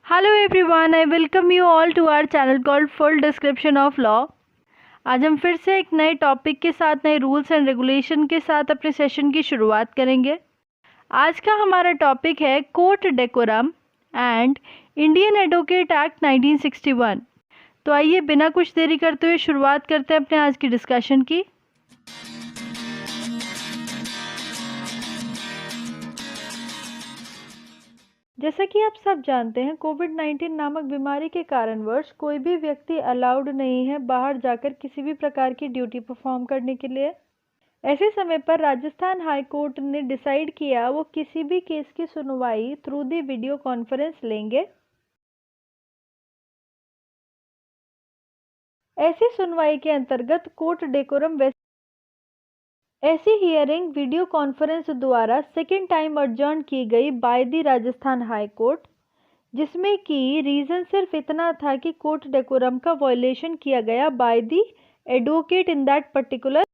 Hello everyone, I welcome you all to our channel called full description of law. आज हम फिर से एक नए टॉपिक के साथ, नए रूल्स एंड रेगुलेशन के साथ अपने सेशन की शुरुआत करेंगे। आज का हमारा टॉपिक है court decorum and Indian advocate act 1961। तो आइए बिना कुछ देरी करते हुए शुरुआत करते हैं अपने आज की डिस्कशन की। जैसा कि आप सब जानते हैं, कोविड-19 नामक बीमारी के कारणवश कोई भी व्यक्ति अलाउड नहीं है बाहर जाकर किसी भी प्रकार की ड्यूटी परफॉर्म करने के लिए। ऐसे समय पर राजस्थान हाई कोर्ट ने डिसाइड किया वो किसी भी केस की सुनवाई थ्रू दी वीडियो कॉन्फ्रेंस लेंगे। ऐसी सुनवाई के अंतर्गत कोर्ट डेकोरम ऐसी हियरिंग वीडियो कॉन्फ्रेंस द्वारा सेकेंड टाइम अडजर्न की गई by the Rajasthan high court, जिसमें कि रीज़न सिर्फ इतना था कि कोर्ट डेकोरम का वायलेशन किया गया bye the advocate in that particular.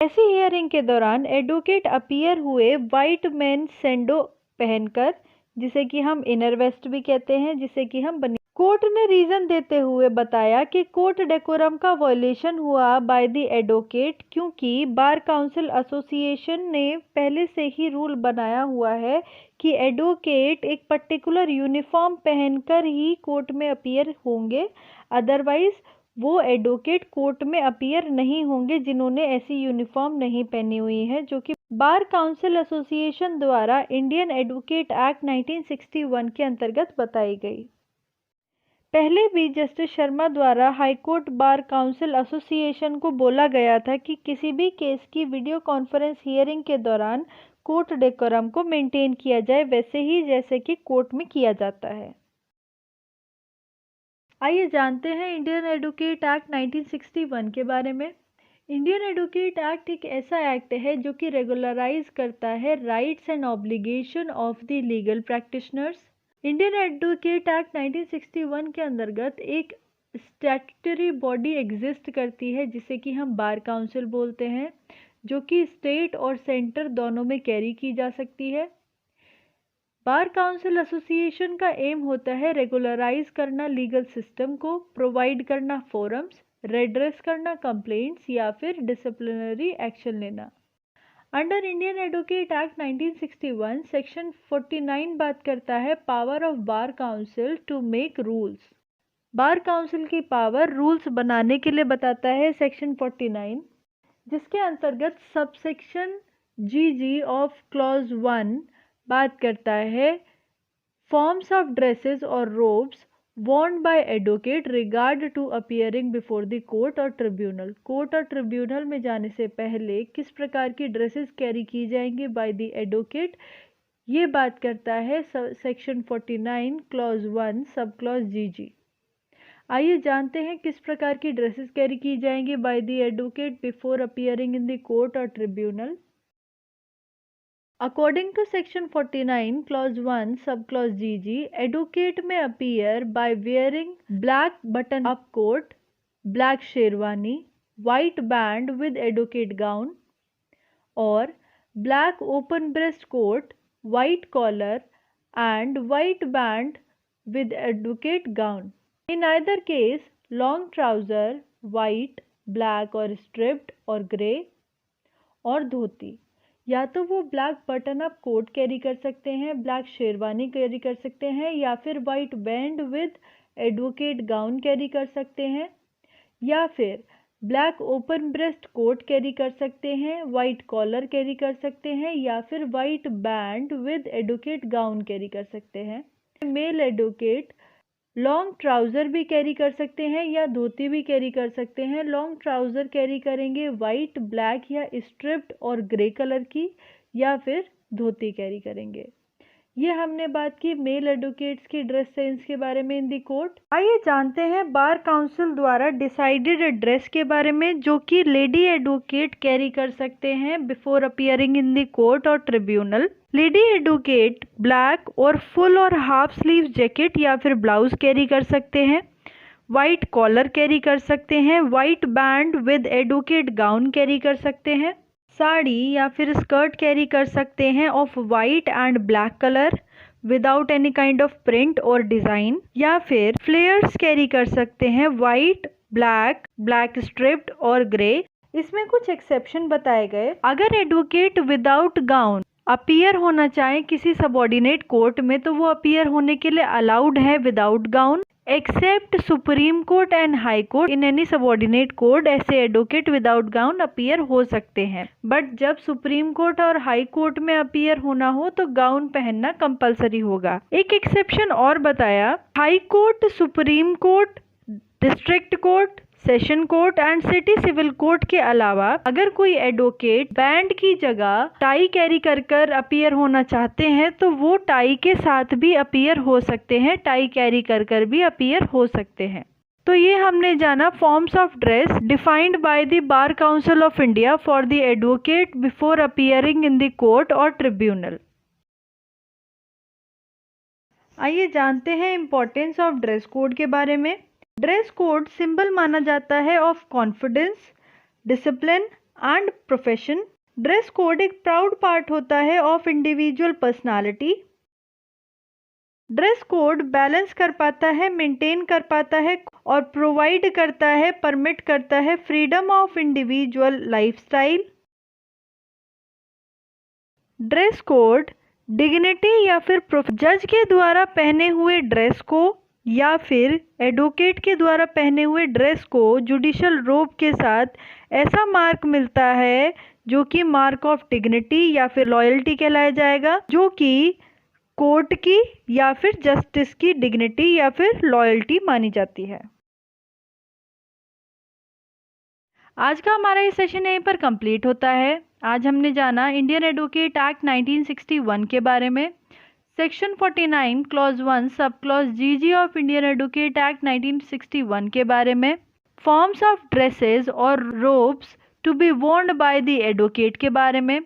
ऐसी हियरिंग के दौरान एडवोकेट अपीयर हुए वाइट मैन सेंडो पहनकर, जिसे कि हम इनर वेस्ट भी कहते हैं, जिसे कि हम कोर्ट ने रीज़न देते हुए बताया कि कोर्ट डेकोरम का वायलेशन हुआ बाय द एडवोकेट क्योंकि बार काउंसिल एसोसिएशन ने पहले से ही रूल बनाया हुआ है कि एडवोकेट एक पर्टिकुलर यूनिफॉर्म पहनकर ही कोर्ट में अपीयर होंगे, अदरवाइज वो एडवोकेट कोर्ट में अपीयर नहीं होंगे जिन्होंने ऐसी यूनिफॉर्म नहीं पहनी हुई है, जो कि बार काउंसिल एसोसिएशन द्वारा इंडियन एडवोकेट एक्ट 1961 के अंतर्गत बताई गई। पहले भी जस्टिस शर्मा द्वारा हाईकोर्ट बार काउंसिल एसोसिएशन को बोला गया था कि किसी भी केस की वीडियो कॉन्फ्रेंस हियरिंग के दौरान कोर्ट डेकोरम को मेंटेन किया जाए, वैसे ही जैसे कि कोर्ट में किया जाता है। आइए जानते हैं इंडियन एडवोकेट एक्ट 1961 के बारे में। इंडियन एडवोकेट एक्ट एक ऐसा एक्ट है जो कि रेगुलराइज करता है rights and obligation of the legal practitioners. Indian advocate act 1961 के अंतर्गत एक स्टैट्यूटरी बॉडी एग्जिस्ट करती है जिसे कि हम बार काउंसिल बोलते हैं, जो कि स्टेट और सेंटर दोनों में कैरी की जा सकती है। बार काउंसिल एसोसिएशन का एम होता है रेगुलराइज करना लीगल सिस्टम को, प्रोवाइड करना फोरम्स, रेड्रेस करना कंप्लेंट्स या फिर डिसिप्लिनरी एक्शन लेना। Under Indian advocate act 1961 section 49 बात करता है power of bar council to make rules. Bar council की पावर रूल्स बनाने के लिए बताता है सेक्शन 49, जिसके अंतर्गत सबसेक्शन जी ऑफ क्लॉज 1 बात करता है फॉर्म्स ऑफ ड्रेसेस और ropes worn by advocate regard to appearing before the court और ट्रिब्यूनल। कोर्ट और ट्रिब्यूनल में जाने से पहले किस प्रकार की ड्रेसेस कैरी की जाएंगी बाय द एडवोकेट, ये बात करता है सेक्शन 49 क्लॉज 1 सब क्लॉज जी। आइए जानते हैं किस प्रकार की ड्रेसेस कैरी की जाएंगी bye the advocate before appearing in the court और tribunal. According to section 49 clause 1 subclause GG, advocate may appear by wearing black button up coat, black sherwani, white band with advocate gown or black open breast coat, white collar and white band with advocate gown. In either case, long trouser, white, black or striped or grey और धोती, या तो वो black button up coat carry कर सकते हैं, black sherwani carry कर सकते हैं, या फिर white band with advocate gown carry कर सकते हैं, या फिर black open breast coat carry कर सकते हैं, वाइट कॉलर कैरी कर सकते हैं, या फिर white band with advocate gown carry कर सकते हैं। मेल एडवोकेट लॉन्ग ट्राउज़र भी कैरी कर सकते हैं या धोती भी कैरी कर सकते हैं। लॉन्ग ट्राउज़र कैरी करेंगे वाइट, ब्लैक या स्ट्रिप्ड और ग्रे कलर की, या फिर धोती कैरी करेंगे। ये हमने बात की मेल एडवोकेट्स की ड्रेस सेंस के बारे में इन दी कोर्ट। आइए जानते हैं बार काउंसिल द्वारा डिसाइडेड ड्रेस के बारे में, जो कि लेडी एडवोकेट कैरी कर सकते हैं बिफोर अपीयरिंग इन दी कोर्ट और ट्रिब्यूनल। लेडी एडवोकेट ब्लैक और फुल और हाफ स्लीव जैकेट या फिर ब्लाउज कैरी कर सकते हैं, वाइट कॉलर कैरी कर सकते हैं, white band with advocate gown carry कर सकते हैं, साड़ी या फिर स्कर्ट कैरी कर सकते हैं of white and black colour without any kind of print और डिजाइन, या फिर फ्लेयर्स कैरी कर सकते हैं व्हाइट, ब्लैक, ब्लैक स्ट्रिप्ड और ग्रे। इसमें कुछ एक्सेप्शन बताए गए। अगर एडवोकेट विदाउट गाउन अपीयर होना चाहे किसी सबऑर्डिनेट कोर्ट में तो वो अपीयर होने के लिए अलाउड है without gown. Except supreme court and high court, in any subordinate court ऐसे एडवोकेट विदाउट गाउन अपीयर हो सकते हैं। बट जब सुप्रीम कोर्ट और हाई कोर्ट में अपीयर होना हो तो गाउन पहनना कंपलसरी होगा। एक एक्सेप्शन और बताया, high court, supreme court, district court, session court and city civil court के अलावा अगर कोई एडवोकेट बैंड की जगह टाई कैरी कर कर अपीयर होना चाहते हैं तो वो टाई के साथ भी अपीयर हो सकते हैं, टाई कैरी कर कर भी अपीयर हो सकते हैं। तो ये हमने जाना forms of dress defined by the bar council of India for the advocate before appearing in the court और ट्रिब्यूनल। आइए जानते हैं इम्पोर्टेंस ऑफ ड्रेस कोड के बारे में। ड्रेस कोड सिंबल माना जाता है of confidence, discipline and profession. Dress code एक प्राउड पार्ट होता है of individual personality. Dress code balance कर पाता है, मेंटेन कर पाता है और प्रोवाइड करता है, परमिट करता है freedom of individual lifestyle. Dress code dignity या फिर जज के द्वारा पहने हुए ड्रेस को या फिर एडवोकेट के द्वारा पहने हुए ड्रेस को जुडिशियल रोब के साथ ऐसा मार्क मिलता है जो कि मार्क ऑफ डिग्निटी या फिर लॉयल्टी कहलाया जाएगा, जो कि कोर्ट की या फिर जस्टिस की डिग्निटी या फिर लॉयल्टी मानी जाती है। आज का हमारा ये सेशन यहीं पर कंप्लीट होता है। आज हमने जाना इंडियन एडवोकेट एक्ट 1961 के बारे में, सेक्शन 49 क्लॉज 1 सब क्लॉज जीजी ऑफ इंडियन एडवोकेट एक्ट 1961 के बारे में, फॉर्म्स ऑफ ड्रेसेस और robes to be worn by the advocate के बारे में,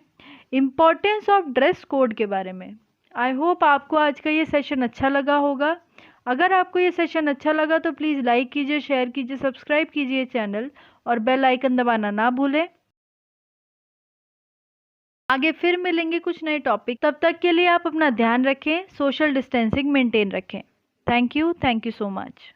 इम्पोर्टेंस ऑफ ड्रेस कोड के बारे में। आई होप आपको आज का ये सेशन अच्छा लगा होगा। अगर आपको ये सेशन अच्छा लगा तो प्लीज़ लाइक कीजिए, शेयर कीजिए, सब्सक्राइब कीजिए चैनल और बेल आइकन दबाना ना भूलें। आगे फिर मिलेंगे कुछ नए टॉपिक, तब तक के लिए आप अपना ध्यान रखें, सोशल डिस्टेंसिंग मेंटेन रखें। Thank you so much.